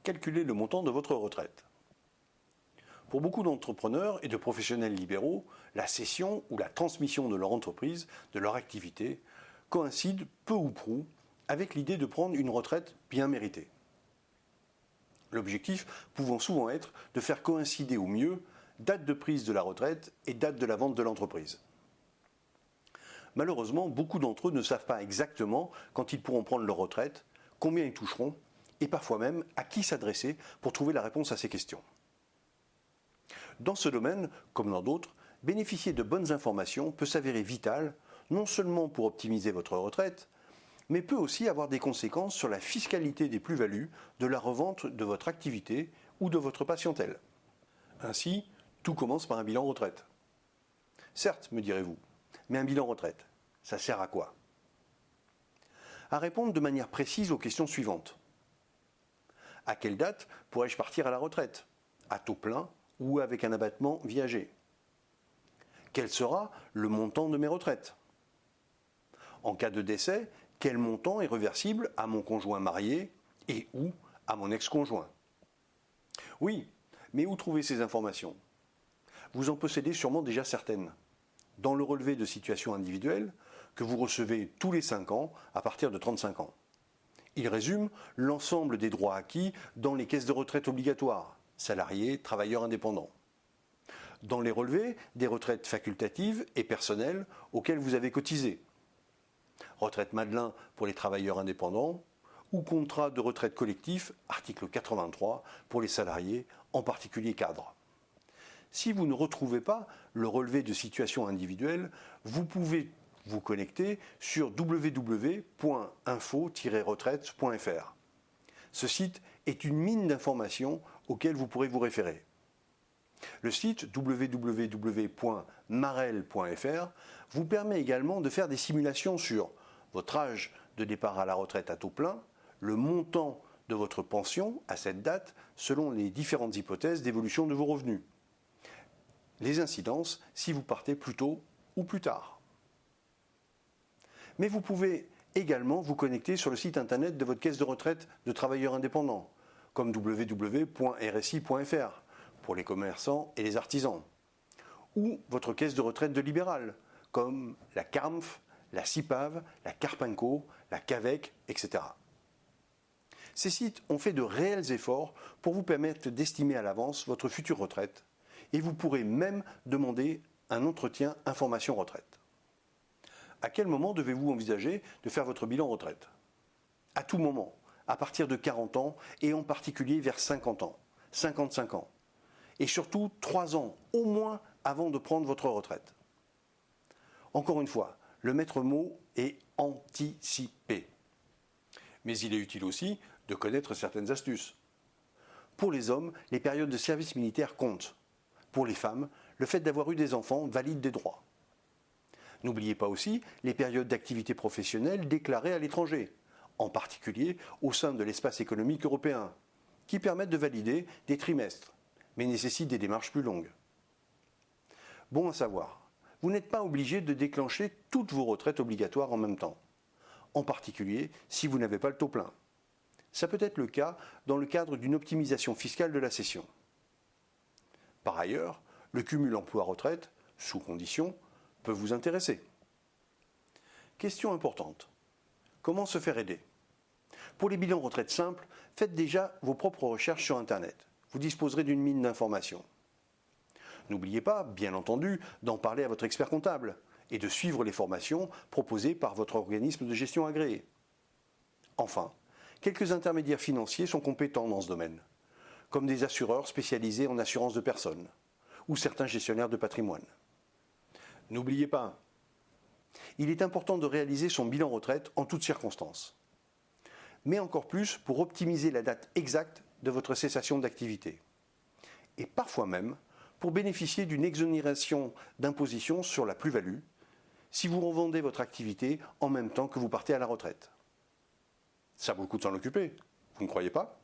calculer le montant de votre retraite. Pour beaucoup d'entrepreneurs et de professionnels libéraux, la cession ou la transmission de leur entreprise, de leur activité, coïncide peu ou prou avec l'idée de prendre une retraite bien méritée. L'objectif pouvant souvent être de faire coïncider au mieux date de prise de la retraite et date de la vente de l'entreprise. Malheureusement, beaucoup d'entre eux ne savent pas exactement quand ils pourront prendre leur retraite, combien ils toucheront et parfois même à qui s'adresser pour trouver la réponse à ces questions. Dans ce domaine, comme dans d'autres, bénéficier de bonnes informations peut s'avérer vital, non seulement pour optimiser votre retraite, mais peut aussi avoir des conséquences sur la fiscalité des plus-values de la revente de votre activité ou de votre patientèle. Ainsi, tout commence par un bilan retraite. Certes, me direz-vous, mais un bilan retraite, ça sert à quoi? À répondre de manière précise aux questions suivantes. À quelle date pourrais-je partir à la retraite? À taux plein ou avec un abattement viager? Quel sera le montant de mes retraites? En cas de décès, quel montant est reversible à mon conjoint marié et ou à mon ex-conjoint? Oui, mais où trouver ces informations? Vous en possédez sûrement déjà certaines. Dans le relevé de situation individuelle que vous recevez tous les 5 ans à partir de 35 ans. Il résume l'ensemble des droits acquis dans les caisses de retraite obligatoires, salariés, travailleurs indépendants. Dans les relevés des retraites facultatives et personnelles auxquelles vous avez cotisé. Retraite Madelin pour les travailleurs indépendants ou contrat de retraite collectif, article 83, pour les salariés, en particulier cadres. Si vous ne retrouvez pas le relevé de situation individuelle, vous pouvez vous connecter sur www.info-retraite.fr. Ce site est une mine d'informations auxquelles vous pourrez vous référer. Le site www.marel.fr vous permet également de faire des simulations sur votre âge de départ à la retraite à taux plein, le montant de votre pension à cette date selon les différentes hypothèses d'évolution de vos revenus, les incidences si vous partez plus tôt ou plus tard. Mais vous pouvez également vous connecter sur le site internet de votre caisse de retraite de travailleurs indépendants, comme www.rsi.fr pour les commerçants et les artisans, ou votre caisse de retraite de libéral, comme la CARMF, la CIPAV, la Carpenco, la CAVEC, etc. Ces sites ont fait de réels efforts pour vous permettre d'estimer à l'avance votre future retraite, et vous pourrez même demander un entretien information retraite. À quel moment devez-vous envisager de faire votre bilan retraite? À tout moment, à partir de 40 ans et en particulier vers 50 ans, 55 ans. Et surtout 3 ans au moins avant de prendre votre retraite. Encore une fois, le maître mot est anticiper. Mais il est utile aussi de connaître certaines astuces. Pour les hommes, les périodes de service militaire comptent. Pour les femmes, le fait d'avoir eu des enfants valide des droits. N'oubliez pas aussi les périodes d'activité professionnelle déclarées à l'étranger, en particulier au sein de l'espace économique européen, qui permettent de valider des trimestres, mais nécessitent des démarches plus longues. Bon à savoir, vous n'êtes pas obligé de déclencher toutes vos retraites obligatoires en même temps, en particulier si vous n'avez pas le taux plein. Ça peut être le cas dans le cadre d'une optimisation fiscale de la cession. Par ailleurs, le cumul emploi-retraite, sous condition, peut vous intéresser. Question importante. Comment se faire aider? Pour les bilans retraite simples, faites déjà vos propres recherches sur Internet. Vous disposerez d'une mine d'informations. N'oubliez pas, bien entendu, d'en parler à votre expert comptable et de suivre les formations proposées par votre organisme de gestion agréé. Enfin, quelques intermédiaires financiers sont compétents dans ce domaine, comme des assureurs spécialisés en assurance de personnes ou certains gestionnaires de patrimoine. N'oubliez pas, il est important de réaliser son bilan retraite en toutes circonstances, mais encore plus pour optimiser la date exacte de votre cessation d'activité, et parfois même pour bénéficier d'une exonération d'imposition sur la plus-value si vous revendez votre activité en même temps que vous partez à la retraite. Ça vaut le coup de s'en occuper, vous ne croyez pas ?